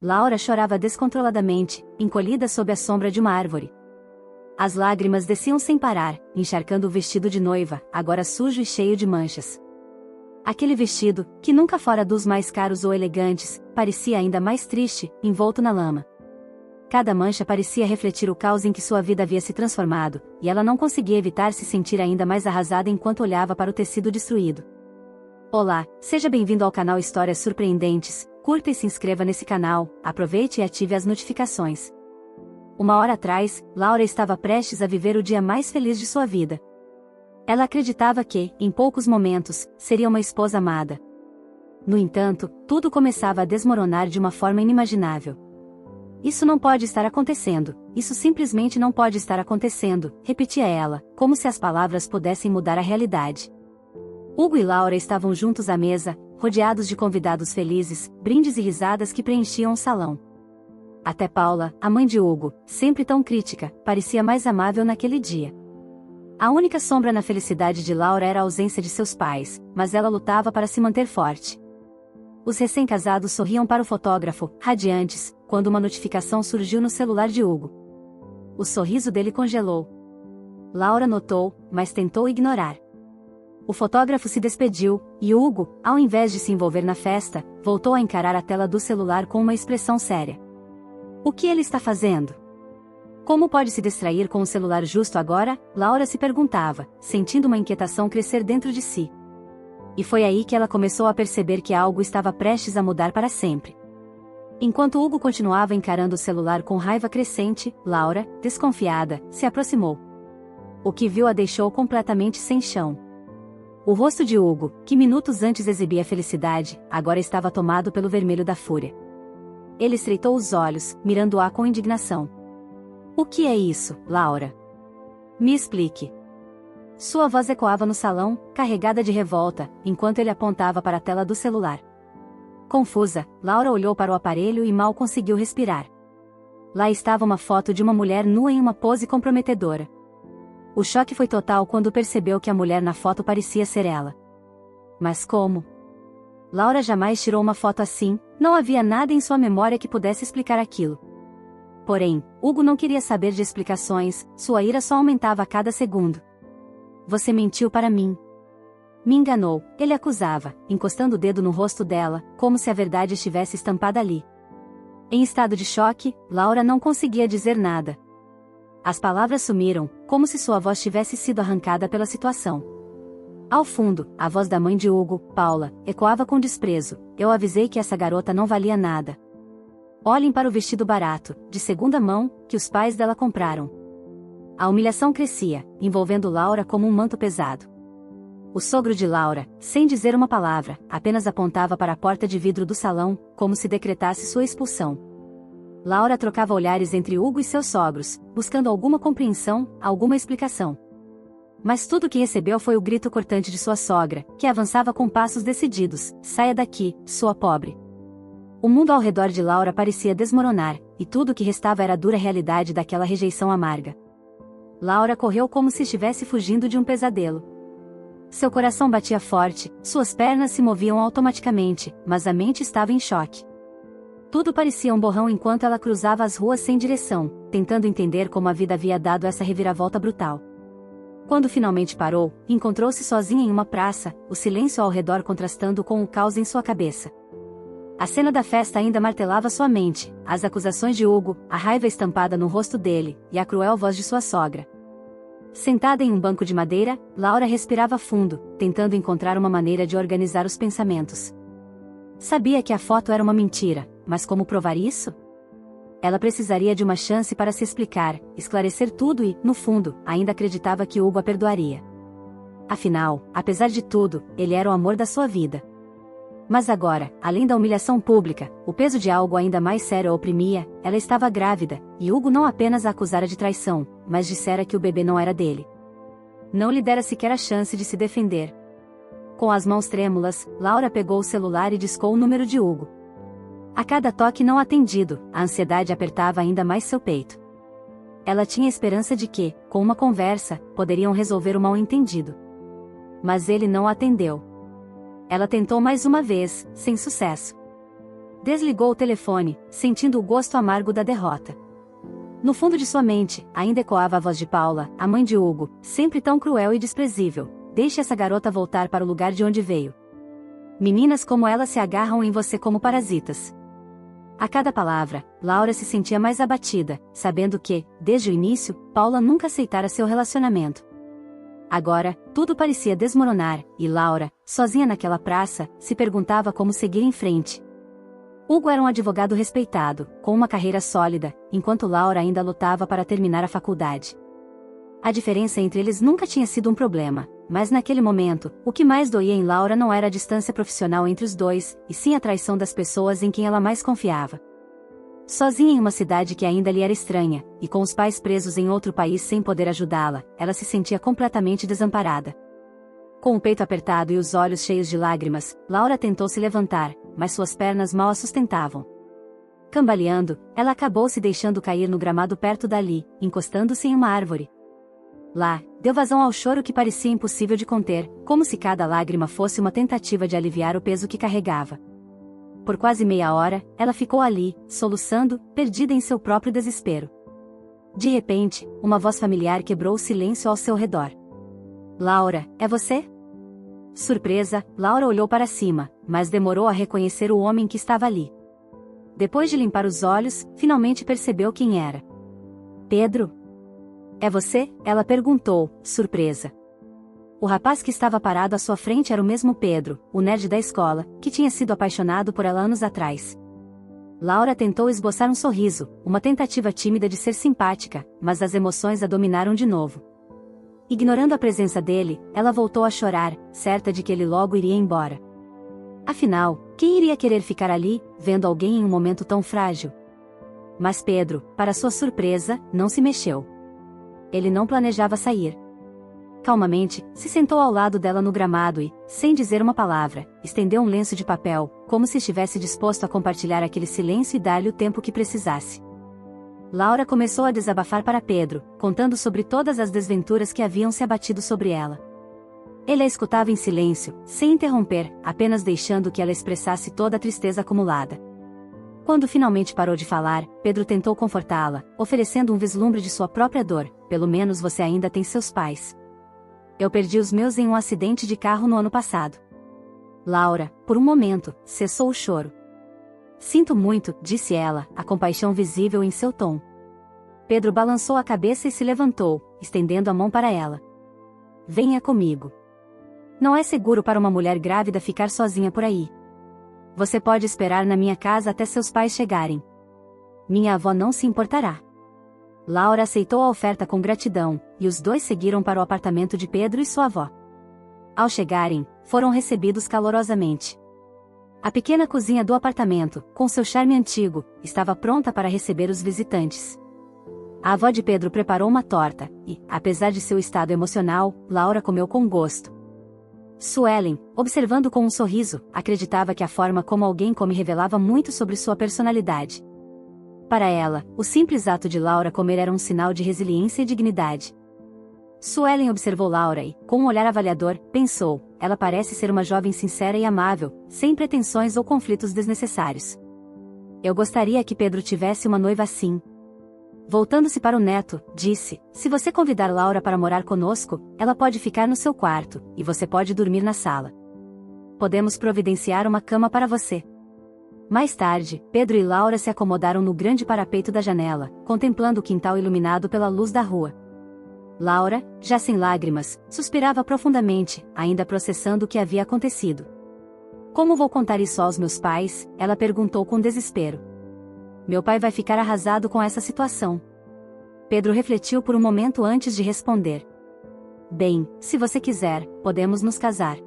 Laura chorava descontroladamente, encolhida sob a sombra de uma árvore. As lágrimas desciam sem parar, encharcando o vestido de noiva, agora sujo e cheio de manchas. Aquele vestido, que nunca fora dos mais caros ou elegantes, parecia ainda mais triste, envolto na lama. Cada mancha parecia refletir o caos em que sua vida havia se transformado, e ela não conseguia evitar se sentir ainda mais arrasada enquanto olhava para o tecido destruído. Olá, seja bem-vindo ao canal Histórias Surpreendentes, curta e se inscreva nesse canal, aproveite e ative as notificações. Uma hora atrás, Laura estava prestes a viver o dia mais feliz de sua vida. Ela acreditava que, em poucos momentos, seria uma esposa amada. No entanto, tudo começava a desmoronar de uma forma inimaginável. Isso não pode estar acontecendo, isso simplesmente não pode estar acontecendo, repetia ela, como se as palavras pudessem mudar a realidade. Hugo e Laura estavam juntos à mesa, rodeados de convidados felizes, brindes e risadas que preenchiam o salão. Até Paula, a mãe de Hugo, sempre tão crítica, parecia mais amável naquele dia. A única sombra na felicidade de Laura era a ausência de seus pais, mas ela lutava para se manter forte. Os recém-casados sorriam para o fotógrafo, radiantes, quando uma notificação surgiu no celular de Hugo. O sorriso dele congelou. Laura notou, mas tentou ignorar. O fotógrafo se despediu, e Hugo, ao invés de se envolver na festa, voltou a encarar a tela do celular com uma expressão séria. O que ele está fazendo? Como pode se distrair com o celular justo agora? Laura se perguntava, sentindo uma inquietação crescer dentro de si. E foi aí que ela começou a perceber que algo estava prestes a mudar para sempre. Enquanto Hugo continuava encarando o celular com raiva crescente, Laura, desconfiada, se aproximou. O que viu a deixou completamente sem chão. O rosto de Hugo, que minutos antes exibia felicidade, agora estava tomado pelo vermelho da fúria. Ele estreitou os olhos, mirando-a com indignação. O que é isso, Laura? Me explique. Sua voz ecoava no salão, carregada de revolta, enquanto ele apontava para a tela do celular. Confusa, Laura olhou para o aparelho e mal conseguiu respirar. Lá estava uma foto de uma mulher nua em uma pose comprometedora. O choque foi total quando percebeu que a mulher na foto parecia ser ela. Mas como? Laura jamais tirou uma foto assim, não havia nada em sua memória que pudesse explicar aquilo. Porém, Hugo não queria saber de explicações, sua ira só aumentava a cada segundo. Você mentiu para mim. Me enganou, ele acusava, encostando o dedo no rosto dela, como se a verdade estivesse estampada ali. Em estado de choque, Laura não conseguia dizer nada. As palavras sumiram, como se sua voz tivesse sido arrancada pela situação. Ao fundo, a voz da mãe de Hugo, Paula, ecoava com desprezo. Eu avisei que essa garota não valia nada. Olhem para o vestido barato, de segunda mão, que os pais dela compraram. A humilhação crescia, envolvendo Laura como um manto pesado. O sogro de Laura, sem dizer uma palavra, apenas apontava para a porta de vidro do salão, como se decretasse sua expulsão. Laura trocava olhares entre Hugo e seus sogros, buscando alguma compreensão, alguma explicação. Mas tudo que recebeu foi o grito cortante de sua sogra, que avançava com passos decididos: saia daqui, sua pobre. O mundo ao redor de Laura parecia desmoronar, e tudo o que restava era a dura realidade daquela rejeição amarga. Laura correu como se estivesse fugindo de um pesadelo. Seu coração batia forte, suas pernas se moviam automaticamente, mas a mente estava em choque. Tudo parecia um borrão enquanto ela cruzava as ruas sem direção, tentando entender como a vida havia dado essa reviravolta brutal. Quando finalmente parou, encontrou-se sozinha em uma praça, o silêncio ao redor contrastando com o caos em sua cabeça. A cena da festa ainda martelava sua mente, as acusações de Hugo, a raiva estampada no rosto dele, e a cruel voz de sua sogra. Sentada em um banco de madeira, Laura respirava fundo, tentando encontrar uma maneira de organizar os pensamentos. Sabia que a foto era uma mentira, mas como provar isso? Ela precisaria de uma chance para se explicar, esclarecer tudo e, no fundo, ainda acreditava que Hugo a perdoaria. Afinal, apesar de tudo, ele era o amor da sua vida. Mas agora, além da humilhação pública, o peso de algo ainda mais sério a oprimia. Ela estava grávida, e Hugo não apenas a acusara de traição, mas dissera que o bebê não era dele. Não lhe dera sequer a chance de se defender. Com as mãos trêmulas, Laura pegou o celular e discou o número de Hugo. A cada toque não atendido, a ansiedade apertava ainda mais seu peito. Ela tinha esperança de que, com uma conversa, poderiam resolver o mal-entendido. Mas ele não atendeu. Ela tentou mais uma vez, sem sucesso. Desligou o telefone, sentindo o gosto amargo da derrota. No fundo de sua mente, ainda ecoava a voz de Paula, a mãe de Hugo, sempre tão cruel e desprezível. Deixe essa garota voltar para o lugar de onde veio. Meninas como ela se agarram em você como parasitas. A cada palavra, Laura se sentia mais abatida, sabendo que, desde o início, Paula nunca aceitara seu relacionamento. Agora, tudo parecia desmoronar, e Laura, sozinha naquela praça, se perguntava como seguir em frente. Hugo era um advogado respeitado, com uma carreira sólida, enquanto Laura ainda lutava para terminar a faculdade. A diferença entre eles nunca tinha sido um problema, mas naquele momento, o que mais doía em Laura não era a distância profissional entre os dois, e sim a traição das pessoas em quem ela mais confiava. Sozinha em uma cidade que ainda lhe era estranha, e com os pais presos em outro país sem poder ajudá-la, ela se sentia completamente desamparada. Com o peito apertado e os olhos cheios de lágrimas, Laura tentou se levantar, mas suas pernas mal a sustentavam. Cambaleando, ela acabou se deixando cair no gramado perto dali, encostando-se em uma árvore. Lá, deu vazão ao choro que parecia impossível de conter, como se cada lágrima fosse uma tentativa de aliviar o peso que carregava. Por quase meia hora, ela ficou ali, soluçando, perdida em seu próprio desespero. De repente, uma voz familiar quebrou o silêncio ao seu redor. "Laura, é você?" Surpresa, Laura olhou para cima, mas demorou a reconhecer o homem que estava ali. Depois de limpar os olhos, finalmente percebeu quem era. "Pedro? É você?" ela perguntou, surpresa. O rapaz que estava parado à sua frente era o mesmo Pedro, o nerd da escola, que tinha sido apaixonado por ela anos atrás. Laura tentou esboçar um sorriso, uma tentativa tímida de ser simpática, mas as emoções a dominaram de novo. Ignorando a presença dele, ela voltou a chorar, certa de que ele logo iria embora. Afinal, quem iria querer ficar ali, vendo alguém em um momento tão frágil? Mas Pedro, para sua surpresa, não se mexeu. Ele não planejava sair. Calmamente, se sentou ao lado dela no gramado e, sem dizer uma palavra, estendeu um lenço de papel, como se estivesse disposto a compartilhar aquele silêncio e dar-lhe o tempo que precisasse. Laura começou a desabafar para Pedro, contando sobre todas as desventuras que haviam se abatido sobre ela. Ele a escutava em silêncio, sem interromper, apenas deixando que ela expressasse toda a tristeza acumulada. Quando finalmente parou de falar, Pedro tentou confortá-la, oferecendo um vislumbre de sua própria dor. "Pelo menos você ainda tem seus pais. Eu perdi os meus em um acidente de carro no ano passado." Laura, por um momento, cessou o choro. "Sinto muito", disse ela, a compaixão visível em seu tom. Pedro balançou a cabeça e se levantou, estendendo a mão para ela. "Venha comigo. Não é seguro para uma mulher grávida ficar sozinha por aí. Você pode esperar na minha casa até seus pais chegarem. Minha avó não se importará." Laura aceitou a oferta com gratidão, e os dois seguiram para o apartamento de Pedro e sua avó. Ao chegarem, foram recebidos calorosamente. A pequena cozinha do apartamento, com seu charme antigo, estava pronta para receber os visitantes. A avó de Pedro preparou uma torta, e, apesar de seu estado emocional, Laura comeu com gosto. Suelen, observando com um sorriso, acreditava que a forma como alguém come revelava muito sobre sua personalidade. Para ela, o simples ato de Laura comer era um sinal de resiliência e dignidade. Suelen observou Laura e, com um olhar avaliador, pensou: ela parece ser uma jovem sincera e amável, sem pretensões ou conflitos desnecessários. Eu gostaria que Pedro tivesse uma noiva assim. Voltando-se para o neto, disse: se você convidar Laura para morar conosco, ela pode ficar no seu quarto, e você pode dormir na sala. Podemos providenciar uma cama para você. Mais tarde, Pedro e Laura se acomodaram no grande parapeito da janela, contemplando o quintal iluminado pela luz da rua. Laura, já sem lágrimas, suspirava profundamente, ainda processando o que havia acontecido. Como vou contar isso aos meus pais? Ela perguntou com desespero. Meu pai vai ficar arrasado com essa situação. Pedro refletiu por um momento antes de responder. Bem, se você quiser, podemos nos casar.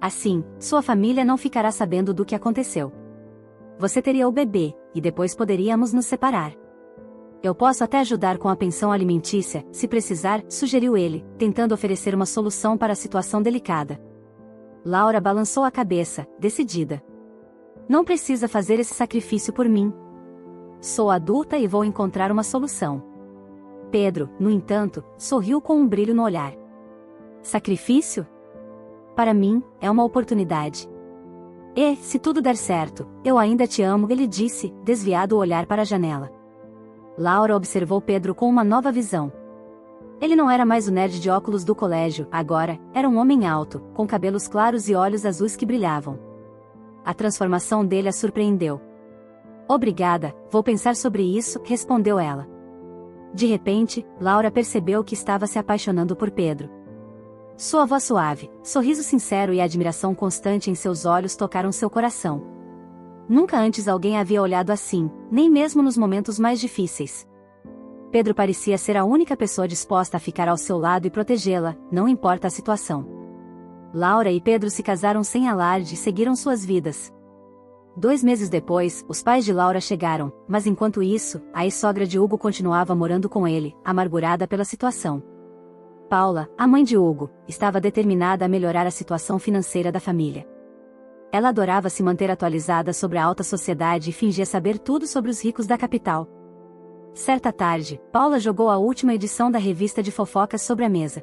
Assim, sua família não ficará sabendo do que aconteceu. Você teria o bebê, e depois poderíamos nos separar. Eu posso até ajudar com a pensão alimentícia, se precisar, sugeriu ele, tentando oferecer uma solução para a situação delicada. Laura balançou a cabeça, decidida. Não precisa fazer esse sacrifício por mim. Sou adulta e vou encontrar uma solução. Pedro, no entanto, sorriu com um brilho no olhar. Sacrifício? Para mim, é uma oportunidade. E, se tudo der certo, eu ainda te amo, ele disse, desviado o olhar para a janela. Laura observou Pedro com uma nova visão. Ele não era mais o nerd de óculos do colégio, agora, era um homem alto, com cabelos claros e olhos azuis que brilhavam. A transformação dele a surpreendeu. Obrigada, vou pensar sobre isso, respondeu ela. De repente, Laura percebeu que estava se apaixonando por Pedro. Sua voz suave, sorriso sincero e a admiração constante em seus olhos tocaram seu coração. Nunca antes alguém havia olhado assim, nem mesmo nos momentos mais difíceis. Pedro parecia ser a única pessoa disposta a ficar ao seu lado e protegê-la, não importa a situação. Laura e Pedro se casaram sem alarde e seguiram suas vidas. 2 meses depois, os pais de Laura chegaram, mas enquanto isso, a ex-sogra de Hugo continuava morando com ele, amargurada pela situação. Paula, a mãe de Hugo, estava determinada a melhorar a situação financeira da família. Ela adorava se manter atualizada sobre a alta sociedade e fingia saber tudo sobre os ricos da capital. Certa tarde, Paula jogou a última edição da revista de fofocas sobre a mesa.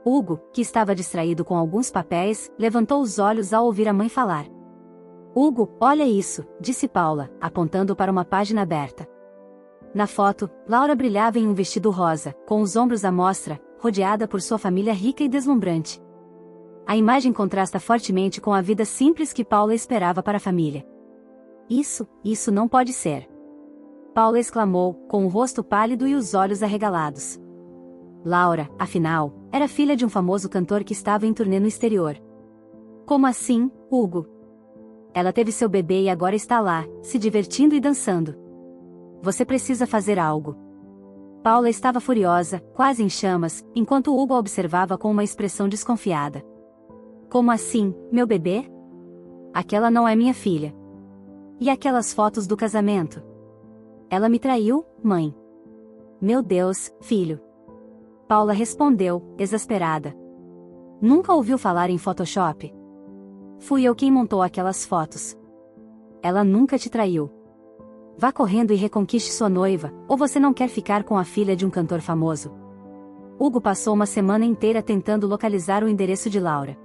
Hugo, que estava distraído com alguns papéis, levantou os olhos ao ouvir a mãe falar. Hugo, olha isso, disse Paula, apontando para uma página aberta. Na foto, Laura brilhava em um vestido rosa, com os ombros à mostra, rodeada por sua família rica e deslumbrante. A imagem contrasta fortemente com a vida simples que Paula esperava para a família. Isso não pode ser. Paula exclamou, com o rosto pálido e os olhos arregalados. Laura, afinal, era filha de um famoso cantor que estava em turnê no exterior. Como assim, Hugo? Ela teve seu bebê e agora está lá, se divertindo e dançando. Você precisa fazer algo. Paula estava furiosa, quase em chamas, enquanto Hugo a observava com uma expressão desconfiada. Como assim, meu bebê? Aquela não é minha filha. E aquelas fotos do casamento? Ela me traiu, mãe. Meu Deus, filho. Paula respondeu, exasperada. Nunca ouviu falar em Photoshop? Fui eu quem montou aquelas fotos. Ela nunca te traiu. Vá correndo e reconquiste sua noiva, ou você não quer ficar com a filha de um cantor famoso. Hugo passou uma semana inteira tentando localizar o endereço de Laura.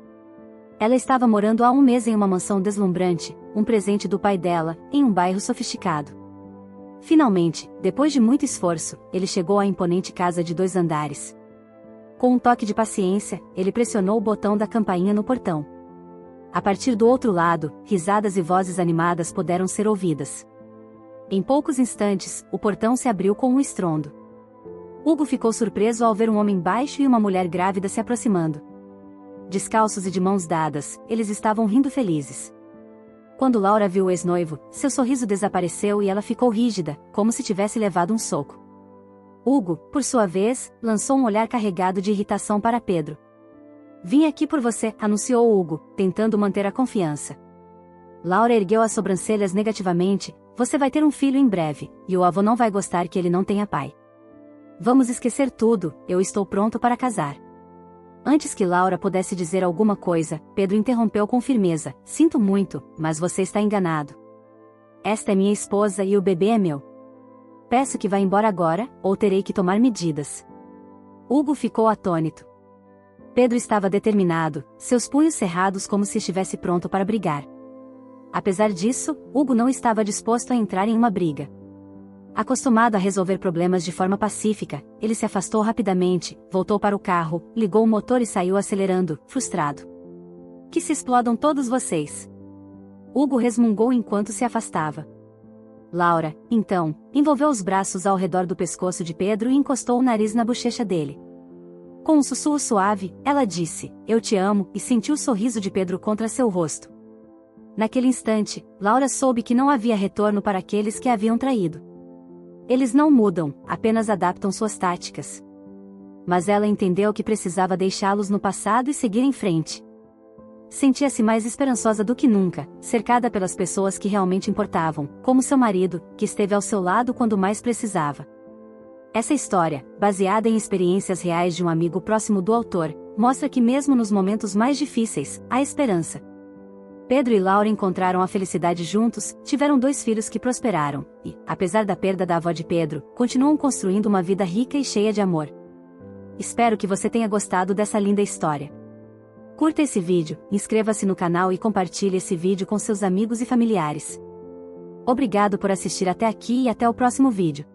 Ela estava morando há 1 mês em uma mansão deslumbrante, um presente do pai dela, em um bairro sofisticado. Finalmente, depois de muito esforço, ele chegou à imponente casa de 2 andares. Com um toque de paciência, ele pressionou o botão da campainha no portão. A partir do outro lado, risadas e vozes animadas puderam ser ouvidas. Em poucos instantes, o portão se abriu com um estrondo. Hugo ficou surpreso ao ver um homem baixo e uma mulher grávida se aproximando. Descalços e de mãos dadas, eles estavam rindo felizes. Quando Laura viu o ex-noivo, seu sorriso desapareceu e ela ficou rígida, como se tivesse levado um soco. Hugo, por sua vez, lançou um olhar carregado de irritação para Pedro. Vim aqui por você, anunciou Hugo, tentando manter a confiança. Laura ergueu as sobrancelhas negativamente. Você vai ter um filho em breve, e o avô não vai gostar que ele não tenha pai. Vamos esquecer tudo, eu estou pronto para casar. Antes que Laura pudesse dizer alguma coisa, Pedro interrompeu com firmeza. Sinto muito, mas você está enganado. Esta é minha esposa e o bebê é meu. Peço que vá embora agora, ou terei que tomar medidas. Hugo ficou atônito. Pedro estava determinado, seus punhos cerrados como se estivesse pronto para brigar. Apesar disso, Hugo não estava disposto a entrar em uma briga. Acostumado a resolver problemas de forma pacífica, ele se afastou rapidamente, voltou para o carro, ligou o motor e saiu acelerando, frustrado. Que se explodam todos vocês! Hugo resmungou enquanto se afastava. Laura, então, envolveu os braços ao redor do pescoço de Pedro e encostou o nariz na bochecha dele. Com um sussurro suave, ela disse, eu te amo, e sentiu o sorriso de Pedro contra seu rosto. Naquele instante, Laura soube que não havia retorno para aqueles que a haviam traído. Eles não mudam, apenas adaptam suas táticas. Mas ela entendeu que precisava deixá-los no passado e seguir em frente. Sentia-se mais esperançosa do que nunca, cercada pelas pessoas que realmente importavam, como seu marido, que esteve ao seu lado quando mais precisava. Essa história, baseada em experiências reais de um amigo próximo do autor, mostra que mesmo nos momentos mais difíceis, há esperança. Pedro e Laura encontraram a felicidade juntos, tiveram 2 filhos que prosperaram, e, apesar da perda da avó de Pedro, continuam construindo uma vida rica e cheia de amor. Espero que você tenha gostado dessa linda história. Curta esse vídeo, inscreva-se no canal e compartilhe esse vídeo com seus amigos e familiares. Obrigado por assistir até aqui e até o próximo vídeo.